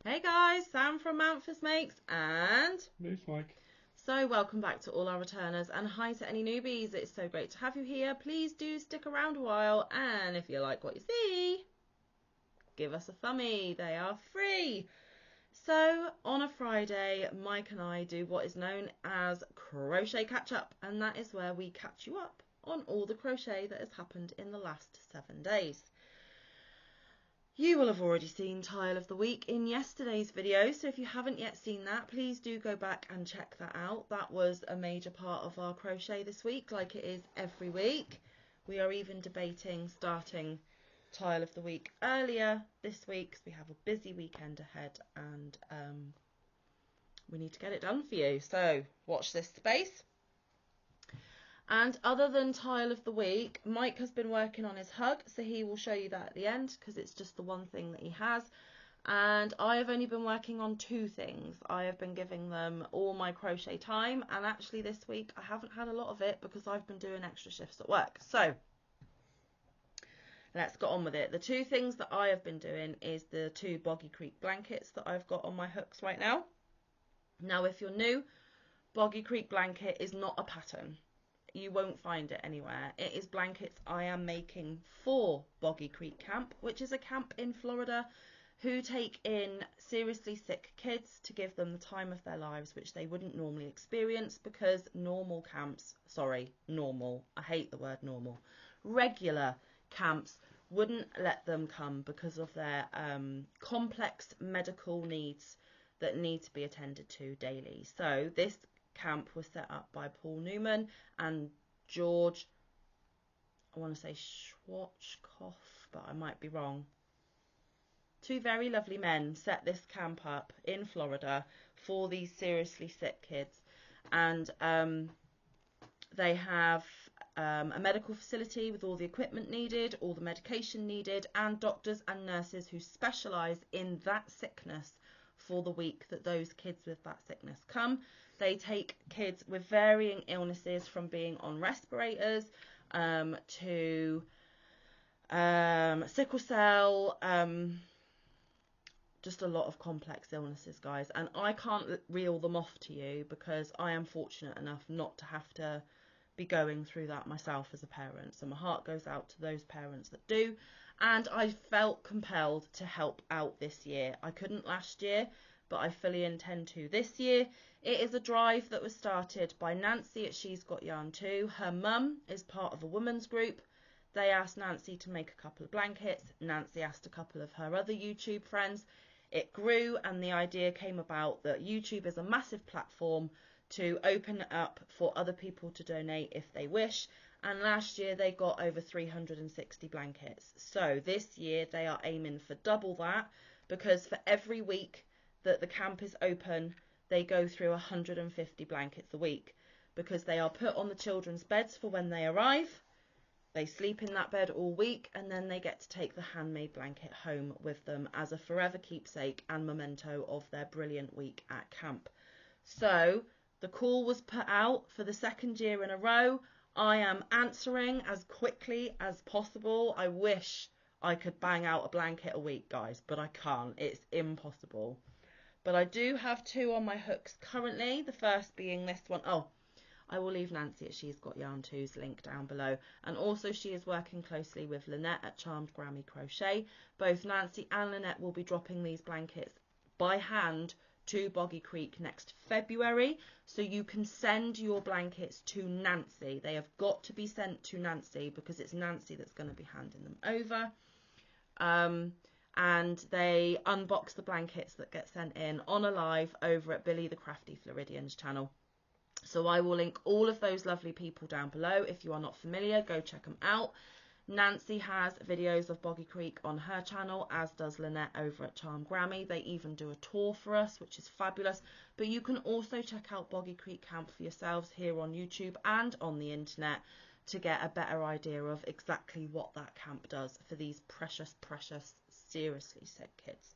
Hey guys, Sam from Manfa's Makes and Moose Mike. so welcome back to all our returners and hi to any newbies. It's so great to have you here. Please do stick around a while and if you like what you see, give us a thumbie. They are free. So on a Friday, Mike and I do what is known as Crochet Catch Up, and that is where we catch you up on all the crochet that has happened in the last 7 days. You will have already seen Tile of the Week in yesterday's video, so if you haven't yet seen that, please do go back and check that out. That was a major part of our crochet this week, like it is every week. We are even debating starting Tile of the Week earlier this week because we have a busy weekend ahead and we need to get it done for you. So watch this space. And other than Tile of the Week, Mike has been working on his hug, so he will show you that at the end because it's just the one thing that he has. And I have only been working on 2 things. I have been giving them all my crochet time, and actually this week I haven't had a lot of it because I've been doing extra shifts at work. So let's get on with it. The 2 things that I have been doing is the 2 Boggy Creek blankets that I've got on my hooks right now. Now if you're new, Boggy Creek blanket is not a pattern. You won't find it anywhere. It is blankets I am making for Boggy Creek Camp, which is a camp in Florida who take in seriously sick kids to give them the time of their lives, which they wouldn't normally experience because normal camps, I hate the word normal, regular camps wouldn't let them come because of their complex medical needs that need to be attended to daily. So this camp was set up by Paul Newman and George, I want to say Schwarzkopf, but I might be wrong. 2 very lovely men set this camp up in Florida for these seriously sick kids, and they have a medical facility with all the equipment needed, all the medication needed, and doctors and nurses who specialise in that sickness for the week that those kids with that sickness come. They take kids with varying illnesses from being on respirators to sickle cell, just a lot of complex illnesses, guys. And I can't reel them off to you because I am fortunate enough not to have to be going through that myself as a parent. So my heart goes out to those parents that do. And I felt compelled to help out this year. I couldn't last year, but I fully intend to this year. It is a drive that was started by Nancy at She's Got Yarn Too. Her mum is part of a women's group. They asked Nancy to make a couple of blankets. Nancy asked a couple of her other YouTube friends. It grew and the idea came about that YouTube is a massive platform to open up for other people to donate if they wish. And last year they got over 360 blankets. So this year they are aiming for double that because for every week that the camp is open, they go through 150 blankets a week because they are put on the children's beds for when they arrive. They sleep in that bed all week and then they get to take the handmade blanket home with them as a forever keepsake and memento of their brilliant week at camp. So the call was put out for the 2nd year in a row. I am answering as quickly as possible. I wish I could bang out a blanket a week, guys, but I can't. It's impossible. But I do have 2 on my hooks currently, the first being this one. Oh, I will leave Nancy at She's Got Yarn Too's link down below. And also she is working closely with Lynette at Charmed Grammy Crochet. Both Nancy and Lynette will be dropping these blankets by hand to Boggy Creek next February. So you can send your blankets to Nancy. They have got to be sent to Nancy because it's Nancy that's going to be handing them over. And they unbox the blankets that get sent in on a live over at Billy the Crafty Floridian's channel. So I will link all of those lovely people down below. If you are not familiar, go check them out. Nancy has videos of Boggy Creek on her channel, as does Lynette over at Charm Grammy. They even do a tour for us, which is fabulous. But you can also check out Boggy Creek Camp for yourselves here on YouTube and on the internet to get a better idea of exactly what that camp does for these precious, precious, seriously sick kids.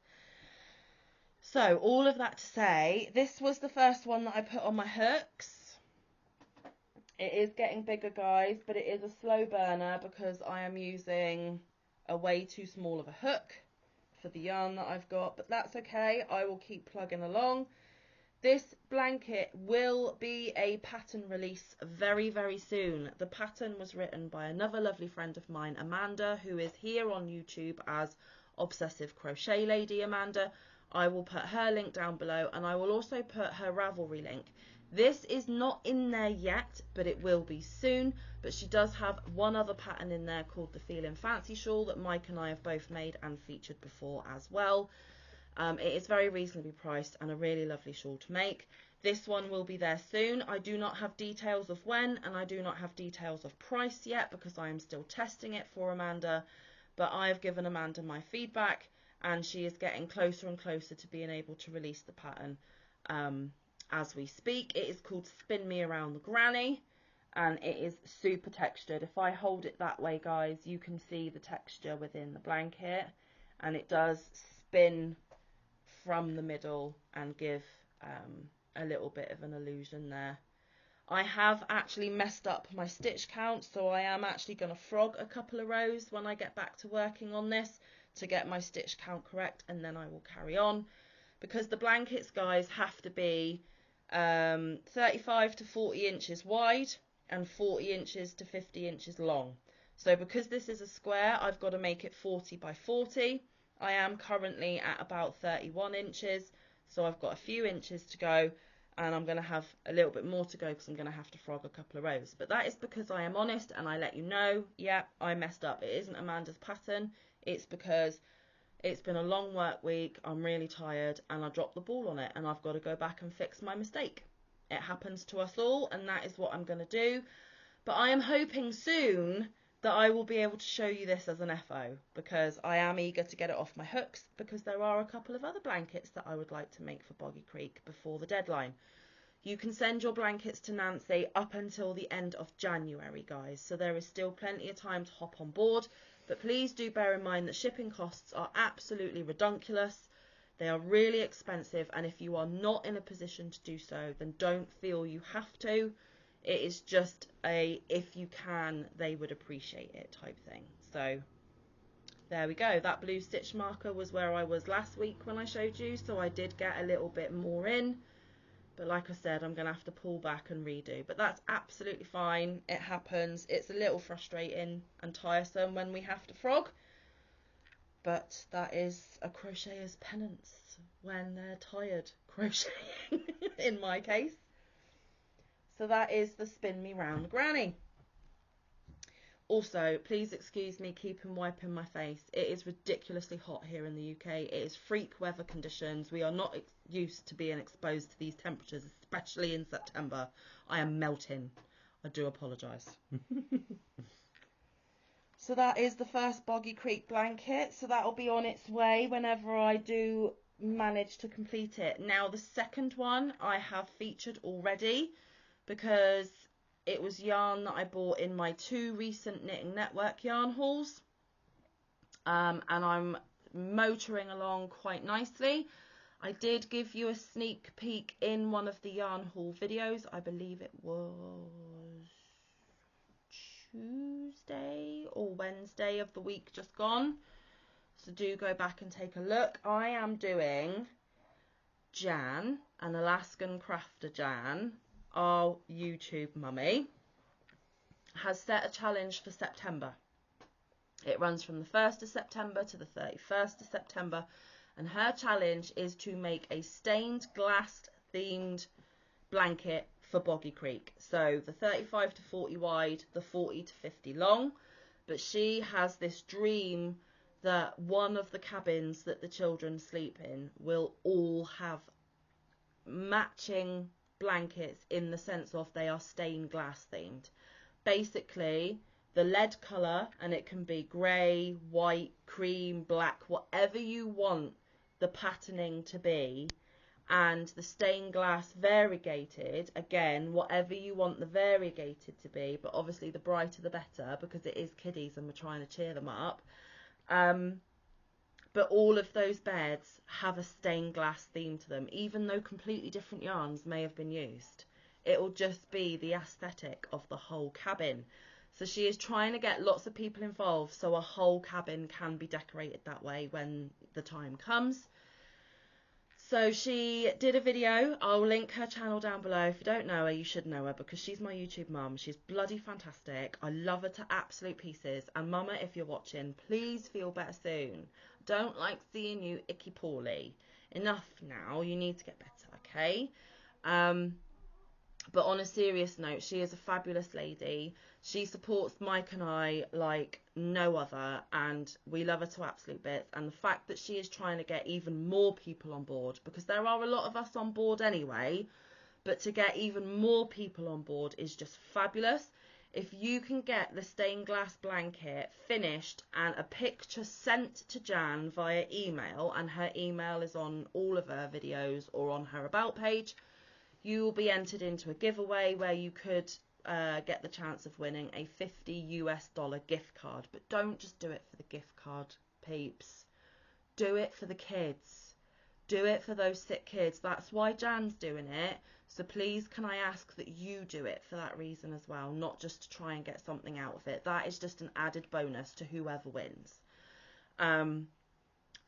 So all of that to say, this was the first one that I put on my hooks. It is getting bigger, guys, but it is a slow burner because I am using a way too small of a hook for the yarn that I've got, but that's okay. I will keep plugging along. This blanket will be a pattern release very, very soon. The pattern was written by another lovely friend of mine, Amanda, who is here on YouTube as Obsessive Crochet Lady Amanda. I will put her link down below, and I will also put her Ravelry link. This is not in there yet, but it will be soon. But she does have one other pattern in there called the Feelin' Fancy Shawl that Mike and I have both made and featured before as well. It is very reasonably priced and a really lovely shawl to make. This one will be there soon. I do not have details of when, and I do not have details of price yet because I am still testing it for Amanda. But I have given Amanda my feedback, and she is getting closer and closer to being able to release the pattern as we speak. It is called Spin Me Around the Granny, and it is super textured. If I hold it that way, guys, you can see the texture within the blanket, and it does spin from the middle and give a little bit of an illusion there. I have actually messed up my stitch count, so I am actually going to frog a couple of rows when I get back to working on this to get my stitch count correct, and then I will carry on, because the blankets, guys, have to be 35 to 40 inches wide and 40 inches to 50 inches long. So because this is a square, I've got to make it 40 by 40. I am currently at about 31 inches, so I've got a few inches to go, and I'm going to have a little bit more to go because I'm going to have to frog a couple of rows. But that is because I am honest and I let you know, yeah, I messed up. It isn't Amanda's pattern. It's because it's been a long work week, I'm really tired, and I dropped the ball on it, and I've got to go back and fix my mistake. It happens to us all, and that is what I'm going to do. But I am hoping soon that I will be able to show you this as an FO, because I am eager to get it off my hooks, because there are a couple of other blankets that I would like to make for Boggy Creek before the deadline. You can send your blankets to Nancy up until the end of January, guys, so there is still plenty of time to hop on board, but please do bear in mind that shipping costs are absolutely redonkulous. They are really expensive, and if you are not in a position to do so, then don't feel you have to. It is just a, if you can, they would appreciate it type thing. So there we go. That blue stitch marker was where I was last week when I showed you, so I did get a little bit more in. But like I said, I'm going to have to pull back and redo. But that's absolutely fine. It happens. It's a little frustrating and tiresome when we have to frog. But that is a crocheter's penance when they're tired crocheting, in my case. So that is the Spin Me Round Granny. Also, please excuse me keeping wiping my face. It is ridiculously hot here in the UK. It is freak weather conditions. We are not used to being exposed to these temperatures, especially in September. I am melting. I do apologise. So that is the first Boggy Creek blanket. So that will be on its way whenever I do manage to complete it. Now, the second one I have featured already, because it was yarn that I bought in my 2 recent Knitting Network yarn hauls, and I'm motoring along quite nicely. I did give you a sneak peek in one of the yarn haul videos. I believe it was Tuesday or Wednesday of the week just gone, so do go back and take a look. I am doing Jan, an Alaskan crafter Jan, our YouTube mummy, has set a challenge for September. It runs from the 1st of September to the 31st of September, and her challenge is to make a stained glass themed blanket for Boggy Creek. So the 35 to 40 wide, the 40 to 50 long, but she has this dream that one of the cabins that the children sleep in will all have matching blankets, in the sense of they are stained glass themed. Basically, the lead colour, and it can be grey, white, cream, black, whatever you want the patterning to be, and the stained glass variegated, again, whatever you want the variegated to be, but obviously the brighter the better, because it is kiddies and we're trying to cheer them up. But all of those beds have a stained glass theme to them, even though completely different yarns may have been used. It will just be the aesthetic of the whole cabin. So she is trying to get lots of people involved so a whole cabin can be decorated that way when the time comes. So she did a video. I'll link her channel down below. If you don't know her, you should know her because she's my YouTube mum. She's bloody fantastic. I love her to absolute pieces. And Mama, if you're watching, please feel better soon. Don't like seeing you icky poorly. Enough now. You need to get better, okay? But on a serious note, she is a fabulous lady. She supports Mike and I like no other, and we love her to absolute bits. And the fact that she is trying to get even more people on board, because there are a lot of us on board anyway, but to get even more people on board is just fabulous. If you can get the stained glass blanket finished and a picture sent to Jan via email, and her email is on all of her videos or on her about page, you will be entered into a giveaway where you could get the chance of winning a $50 gift card. But don't just do it for the gift card, peeps. Do it for the kids. Do it for those sick kids. That's why Jan's doing it. So please, can I ask that you do it for that reason as well, not just to try and get something out of it. That is just an added bonus to whoever wins.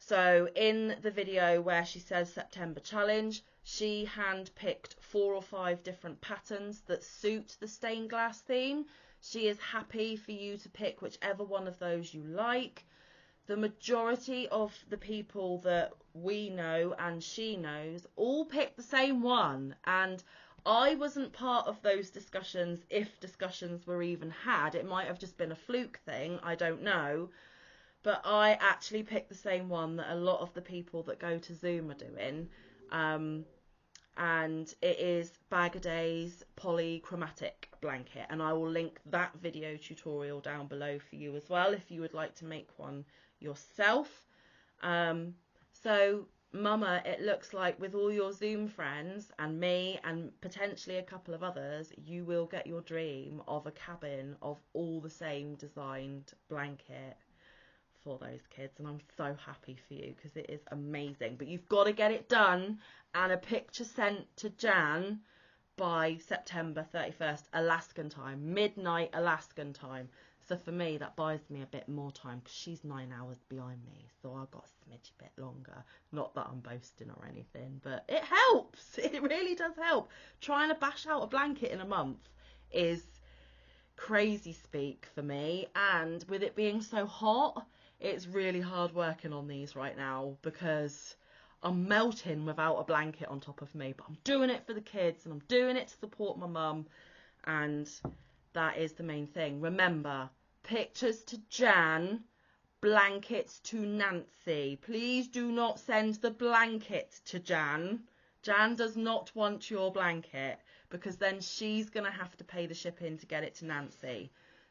So in the video where she says September challenge, she hand-picked 4 or 5 different patterns that suit the stained glass theme. She is happy for you to pick whichever one of those you like. The majority of the people that we know and she knows all picked the same one. And I wasn't part of those discussions, if discussions were even had. It might have just been a fluke thing, I don't know. But I actually picked the same one that a lot of the people that go to Zoom are doing. And it is Bag O' Day's Polychromatic blanket. And I will link that video tutorial down below for you as well if you would like to make one yourself. So, Mama, it looks like with all your Zoom friends and me and potentially a couple of others, you will get your dream of a cabin of all the same designed blanket for those kids, and I'm so happy for you because it is amazing. But you've got to get it done and a picture sent to Jan by September 31st Alaskan time, midnight Alaskan time. So for me that buys me a bit more time because she's 9 hours behind me, so I've got a smidge bit longer. Not that I'm boasting or anything, but it helps. It really does help. Trying to bash out a blanket in a month is crazy speak for me, and with it being so hot, it's really hard working on these right now because I'm melting without a blanket on top of me. But I'm doing it for the kids and I'm doing it to support my mum, and that is the main thing. Remember, pictures to Jan, blankets to Nancy. Please do not send the blanket to Jan. Jan does not want your blanket because then she's going to have to pay the shipping to get it to Nancy.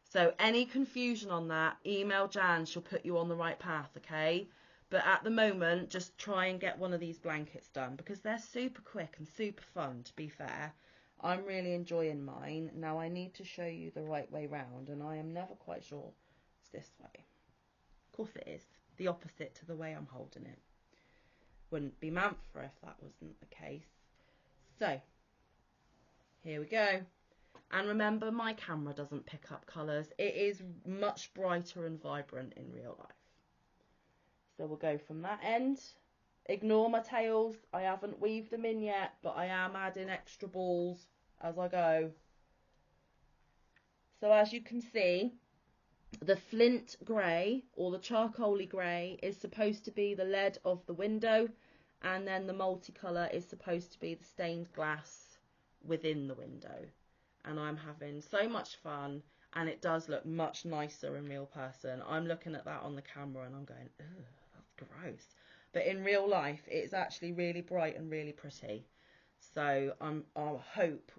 So any confusion on that, email Jan, she'll put you on the right path, okay? But at the moment, just try and get one of these blankets done because they're super quick and super fun, to be fair. I'm really enjoying mine. Now I need to show you the right way round, and I am never quite sure it's this way. Of course it is. The opposite to the way I'm holding it. Wouldn't be Manfa if that wasn't the case. So, here we go. And remember, my camera doesn't pick up colours. It is much brighter and vibrant in real life. So we'll go from that end. Ignore my tails. I haven't weaved them in yet, but I am adding extra balls as I go. So as you can see, the flint grey or the charcoaly grey is supposed to be the lead of the window, and then the multicolour is supposed to be the stained glass within the window. And I'm having so much fun, and it does look much nicer in real person. I'm looking at that on the camera and I'm going, ugh, that's gross. But in real life, it's actually really bright and really pretty. So I'll hope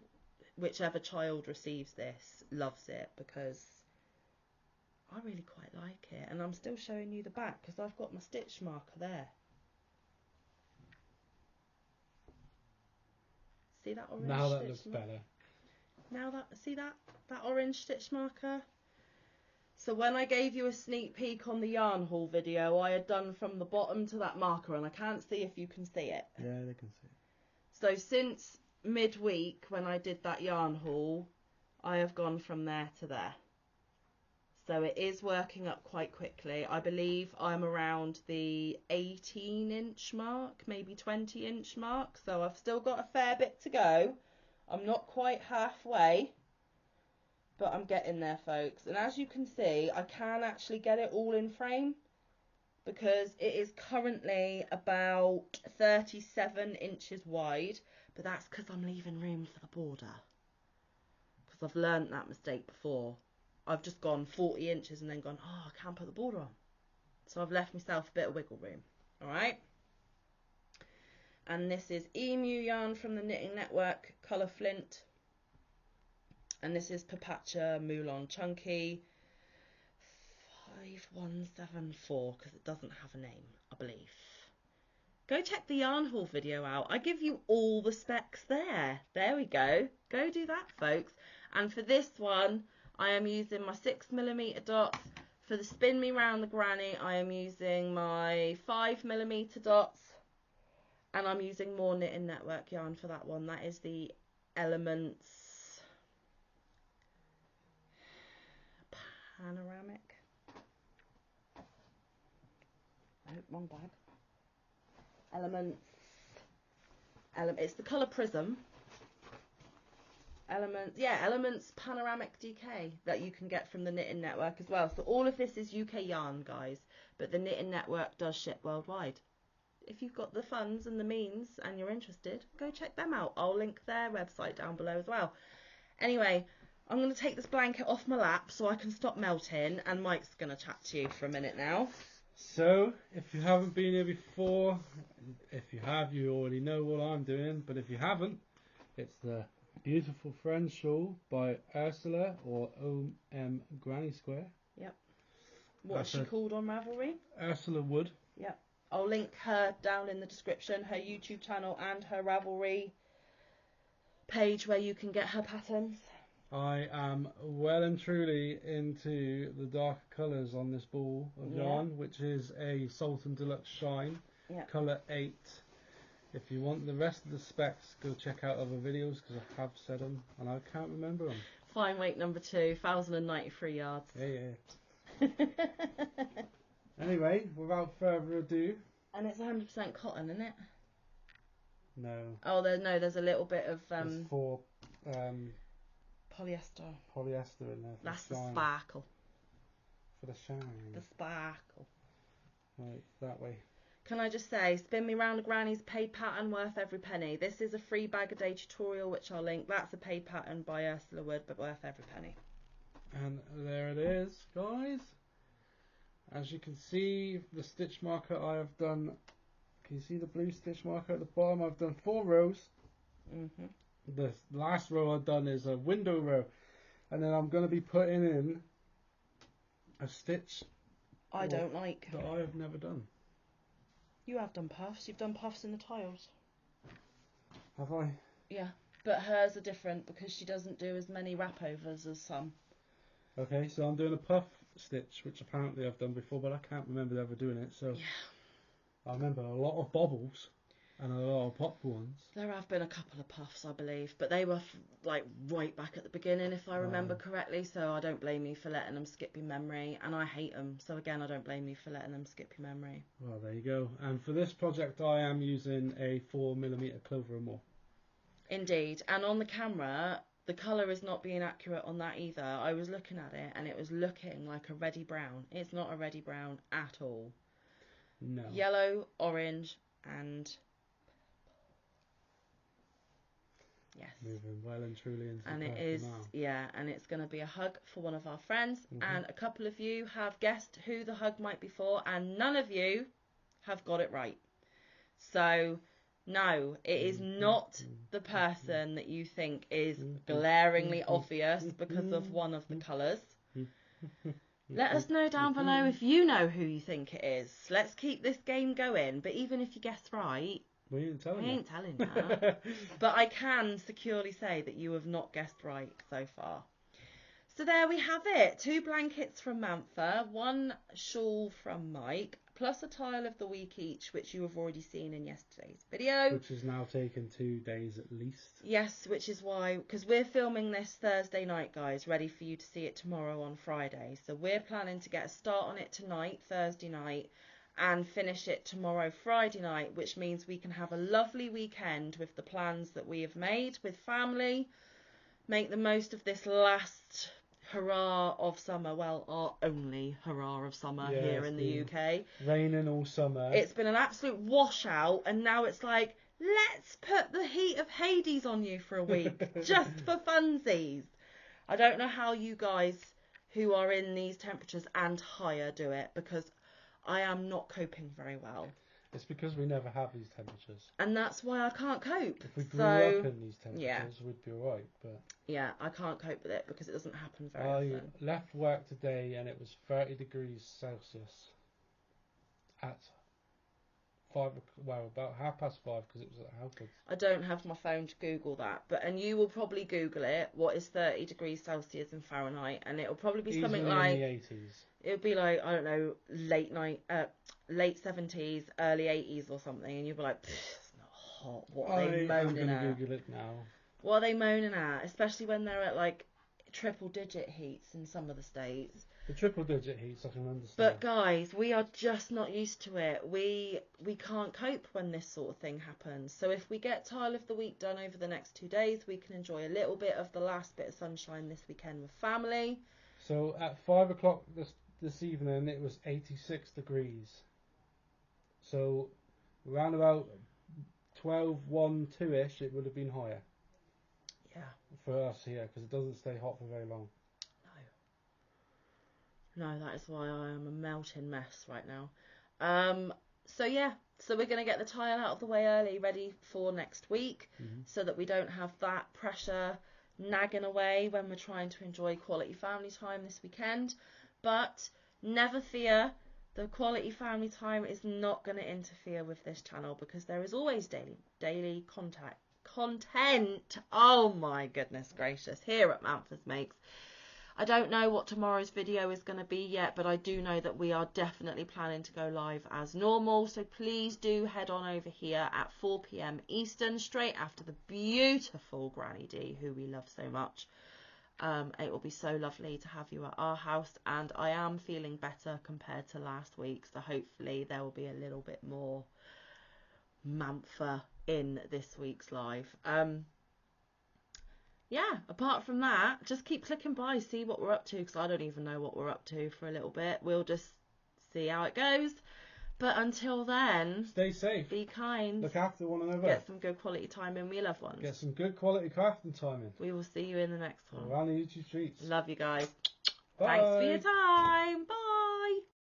whichever child receives this loves it because I really quite like it. And I'm still showing you the back because I've got my stitch marker there. See that orange now that stitch looks marker? better. Now that, see that orange stitch marker? So when I gave you a sneak peek on the yarn haul video, I had done from the bottom to that marker, and I can't see if you can see it. Yeah, they can see it. So since midweek when I did that yarn haul, I have gone from there to there. So it is working up quite quickly. I believe I'm around the 18-inch mark, maybe 20-inch mark. So I've still got a fair bit to go. I'm not quite halfway, but I'm getting there, folks. And as you can see, I can actually get it all in frame because it is currently about 37 inches wide. But that's because I'm leaving room for the border. Because I've learnt that mistake before. I've just gone 40 inches and then gone, oh, I can't put the border on. So I've left myself a bit of wiggle room. All right. And this is Emu yarn from the Knitting Network, Colour Flint. And this is Papacha Moulon Chunky 5174 because it doesn't have a name, I believe. Go check the yarn haul video out. I give you all the specs there. There we go. Go do that, folks. And for this one, I am using my 6mm dots. For the Spin Me Round the Granny, I am using my 5mm dots. And I'm using more Knitting Network yarn for that one. That is the Elements Panoramic. Oh, wrong bag. Elements. It's the colour Prism. Elements Panoramic DK that you can get from the Knitting Network as well. So all of this is UK yarn, guys, but the Knitting Network does ship worldwide. If you've got the funds and the means and you're interested, go check them out. I'll link their website down below as well. Anyway, I'm going to take this blanket off my lap so I can stop melting, and Mike's going to chat to you for a minute now. So, if you haven't been here before, if you have, you already know what I'm doing, but if you haven't, it's the Beautiful Friends shawl by Ursula, or OMGRANNYSQUARE. Yep. What's she called on Ravelry? Ursula Wood. Yep. I'll link her down in the description, her YouTube channel and her Ravelry page where you can get her patterns. I am well and truly into the dark colours on this ball of yarn, which is a Sultan Deluxe Shine, colour 8. If you want the rest of the specs, go check out other videos because I have said them and I can't remember them. Fine weight number 2, 1,093 yards. Yeah. Anyway, without further ado. And it's 100% cotton, isn't it? No. Oh, there's a little bit of There's 4 polyester. Polyester in there. That's the sparkle. For the shine. The sparkle. Right, that way. Can I just say, Spin Me Round a Granny's paid pattern worth every penny. This is a free bag a day tutorial which I'll link. That's a paid pattern by Ursula Wood, but worth every penny. And there it is, guys. As you can see, the stitch marker I have done. Can you see the blue stitch marker at the bottom? I've done 4 rows. The last row I've done is a window row, and then I'm going to be putting in a stitch I don't like that I have never done. You have done puffs. You've done puffs in the tiles. Have I? Yeah, but hers are different because she doesn't do as many wrap overs as some. Okay, so I'm doing a puff stitch, which apparently I've done before, but I can't remember ever doing it. So I remember a lot of bobbles and a lot of pop ones. There have been a couple of puffs, I believe, but they were like right back at the beginning, if I remember correctly. So I don't blame you for letting them skip your memory, and I hate them. So again, I don't blame you for letting them skip your memory. Well, there you go. And for this project, I am using a 4mm clover or more. Indeed, and on the camera, the colour is not being accurate on that either. I was looking at it, and it was looking like a reddy brown. It's not a reddy brown at all. No. Yellow, orange, and yes. Moving well and truly into and the it is now. And it's going to be a hug for one of our friends, and a couple of you have guessed who the hug might be for, and none of you have got it right. So no, it is not the person that you think is glaringly obvious because of one of the colours. Let us know down below if you know who you think it is. Let's keep this game going, but even if you guess right, we ain't telling you. But I can securely say that you have not guessed right so far. So there we have it. 2 blankets from Manfa, 1 shawl from Mike, plus a tile of the week each, which you have already seen in yesterday's video. Which has now taken 2 days at least. Yes, which is why, because we're filming this Thursday night, guys, ready for you to see it tomorrow on Friday. So we're planning to get a start on it tonight, Thursday night, and finish it tomorrow, Friday night, which means we can have a lovely weekend with the plans that we have made with family. Make the most of this last hurrah of summer. Well, our only hurrah of summer here in the UK. Raining all summer. It's been an absolute washout, and now it's like, let's put the heat of Hades on you for a week, just for funsies. I don't know how you guys who are in these temperatures and higher do it, because I am not coping very well. It's because we never have these temperatures. And that's why I can't cope. If we grew up in these temperatures, we'd be alright. But yeah, I can't cope with it because it doesn't happen very often. I left work today and it was 30 degrees Celsius at about 5:30 because it was at Halfords. I don't have my phone to Google that, and you will probably Google it. What is 30 degrees Celsius in Fahrenheit? And it'll probably be something like in the 80s. It'll be like, I don't know, late 70s, early 80s or something, and you'll be like, it's not hot. What are they moaning at? I'm going to Google it now. What are they moaning at? Especially when they're at like triple-digit heats in some of the states. The triple-digit heats, I can understand. But guys, we are just not used to it. We can't cope when this sort of thing happens. So if we get Tile of the Week done over the next 2 days, we can enjoy a little bit of the last bit of sunshine this weekend with family. So at 5 o'clock this evening, it was 86 degrees. So around about 12, 1, 2-ish, it would have been higher. Yeah. For us here, because it doesn't stay hot for very long. No, that is why I am a melting mess right now. So yeah, so we're going to get the tile out of the way early, ready for next week, so that we don't have that pressure nagging away when we're trying to enjoy quality family time this weekend. But never fear, the quality family time is not going to interfere with this channel, because there is always daily content. Oh my goodness gracious, here at Manfa's Makes. I don't know what tomorrow's video is going to be yet, but I do know that we are definitely planning to go live as normal. So please do head on over here at 4 PM Eastern, straight after the beautiful Granny D, who we love so much. It will be so lovely to have you at our house, and I am feeling better compared to last week. So hopefully there will be a little bit more Manfa in this week's live. Yeah, apart from that, just keep clicking by, see what we're up to, because I don't even know what we're up to for a little bit. We'll just see how it goes. But until then, stay safe. Be kind. Look after one another. Get some good quality time in with your loved ones. Get some good quality crafting time in. We will see you in the next one. Around the YouTube streets. Love you guys. Bye. Thanks for your time. Bye.